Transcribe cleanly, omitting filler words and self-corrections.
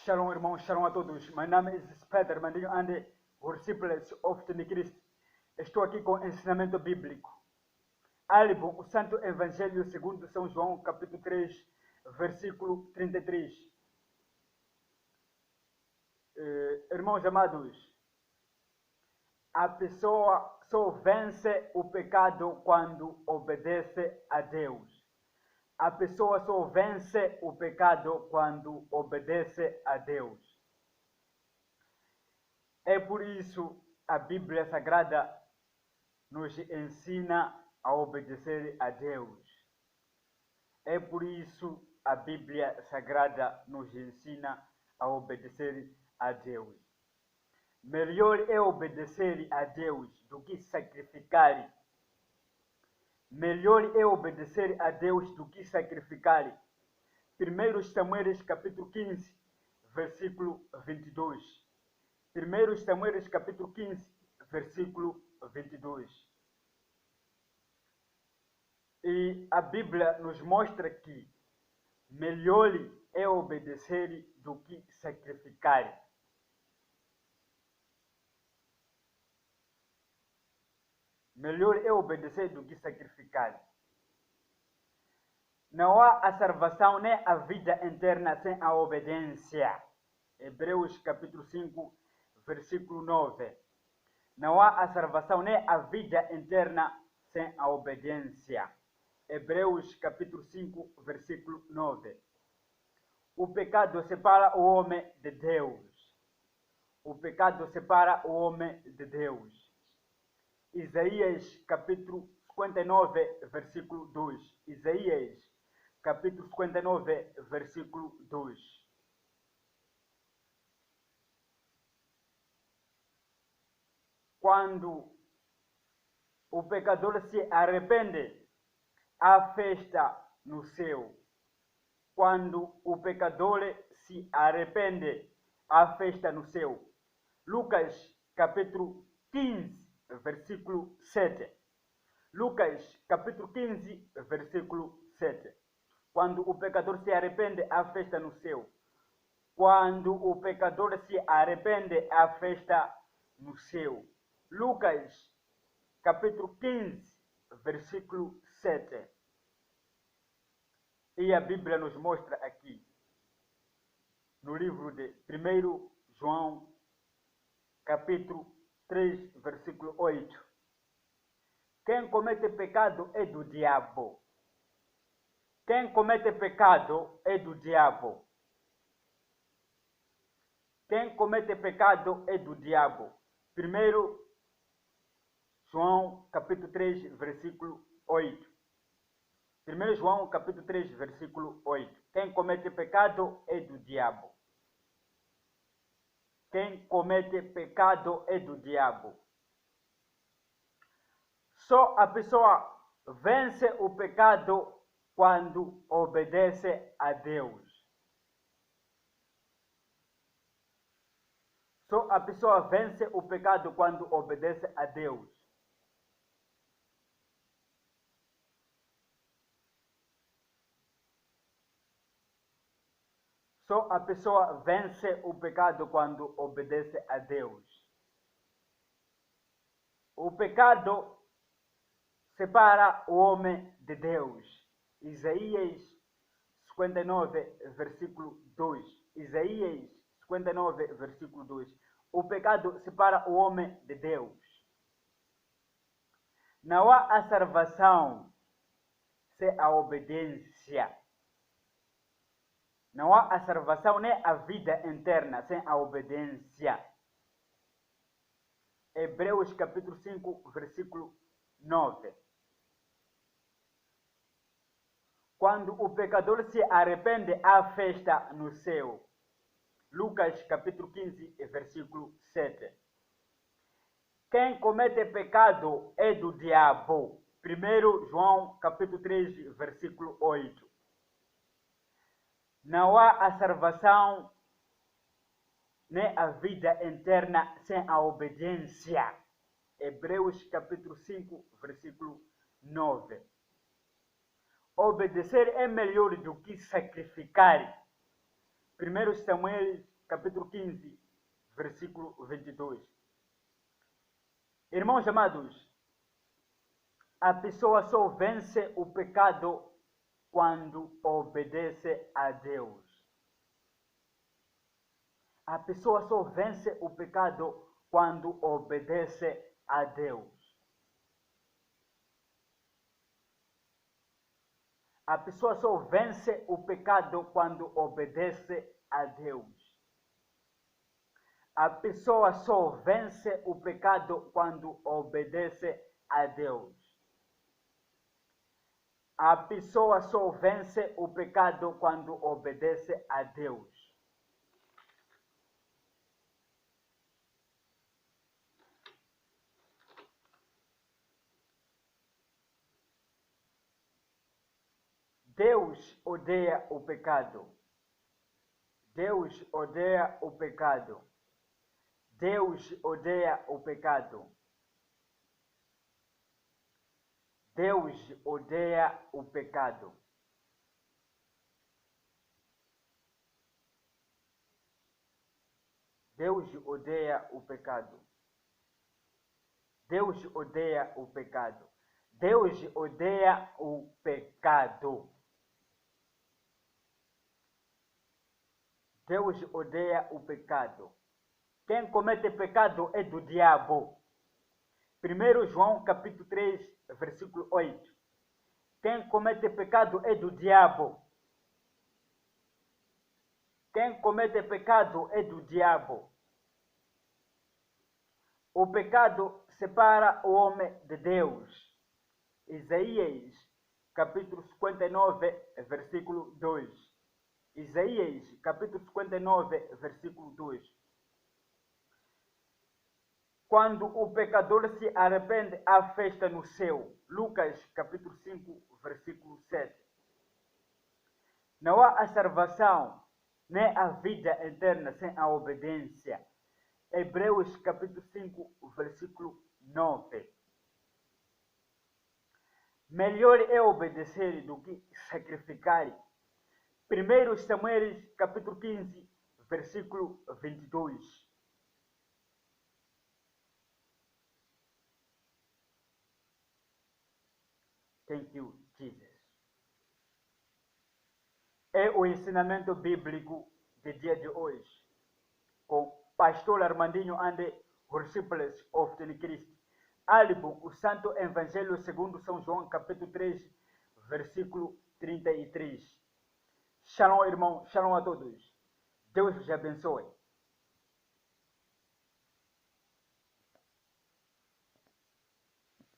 Shalom, irmãos, shalom a todos. My name is Peter Mandinho and disciples of the Christ. Estou aqui com ensinamento bíblico. Álbum, o Santo Evangelho segundo São João, capítulo 3, versículo 33. Irmãos amados, a pessoa só vence o pecado quando obedece a Deus. A pessoa só vence o pecado quando obedece a Deus. É por isso a Bíblia Sagrada nos ensina a obedecer a Deus. É por isso a Bíblia Sagrada nos ensina a obedecer a Deus. Melhor é obedecer a Deus do que sacrificar. Melhor é obedecer a Deus do que sacrificar. 1 Samuel capítulo 15, versículo 22. 1 Samuel capítulo 15, versículo 22. E a Bíblia nos mostra que melhor é obedecer do que sacrificar. Melhor é obedecer do que sacrificar. Não há a salvação nem a vida eterna sem a obediência. Hebreus capítulo 5, versículo 9. Não há a salvação nem a vida eterna sem a obediência. Hebreus capítulo 5, versículo 9. O pecado separa o homem de Deus. O pecado separa o homem de Deus. Isaías capítulo 59, versículo 2. Isaías capítulo 59, versículo 2. Quando o pecador se arrepende, há festa no céu. Quando o pecador se arrepende, há festa no céu. Lucas capítulo 15, versículo 7. Lucas capítulo 15, versículo 7. Quando o pecador se arrepende, há festa no céu. Quando o pecador se arrepende, há festa no céu. Lucas capítulo 15, versículo 7. E a Bíblia nos mostra aqui, no livro de 1 João, capítulo 3, versículo 8. Quem comete pecado é do diabo. Quem comete pecado é do diabo. Quem comete pecado é do diabo. 1 João, capítulo 3, versículo 8. 1 João, capítulo 3, versículo 8. Quem comete pecado é do diabo. Quem comete pecado é do diabo. Só a pessoa vence o pecado quando obedece a Deus. Só a pessoa vence o pecado quando obedece a Deus. Só a pessoa vence o pecado quando obedece a Deus. O pecado separa o homem de Deus. Isaías 59, versículo 2. Isaías 59, versículo 2. O pecado separa o homem de Deus. Não há a salvação sem a obediência. Não há a salvação nem a vida eterna sem a obediência. Hebreus capítulo 5, versículo 9. Quando o pecador se arrepende, há festa no céu. Lucas capítulo 15, versículo 7. Quem comete pecado é do diabo. 1 João capítulo 3, versículo 8. Não há a salvação nem a vida eterna sem a obediência. Hebreus capítulo 5, versículo 9. Obedecer é melhor do que sacrificar. 1 Samuel capítulo 15, versículo 22. Irmãos amados, a pessoa só vence o pecado quando obedece a Deus. A pessoa só vence o pecado quando obedece a Deus. A pessoa só vence o pecado quando obedece a Deus. A pessoa só vence o pecado quando obedece a Deus. A pessoa só vence o pecado quando obedece a Deus. Deus odeia o pecado. Deus odeia o pecado. Deus odeia o pecado. Deus odeia o pecado. Deus odeia o pecado. Deus odeia o pecado. Deus odeia o pecado. Deus odeia o pecado. Quem comete pecado é do diabo. 1 João capítulo 3, versículo 8. Quem comete pecado é do diabo. Quem comete pecado é do diabo. O pecado separa o homem de Deus. Isaías capítulo 59, versículo 2. Isaías capítulo 59, versículo 2. Quando o pecador se arrepende, há festa no céu. Lucas capítulo 5, versículo 7. Não há a salvação, nem a vida eterna sem a obediência. Hebreus capítulo 5, versículo 9. Melhor é obedecer do que sacrificar. 1 Samuel capítulo 15, versículo 22. Thank you, Jesus. É o ensinamento bíblico de dia de hoje, com pastor Armandinho and Disciples of the Christ. Álbum, o Santo Evangelho segundo São João, capítulo 3, versículo 33. Shalom, irmão. Shalom a todos. Deus vos abençoe.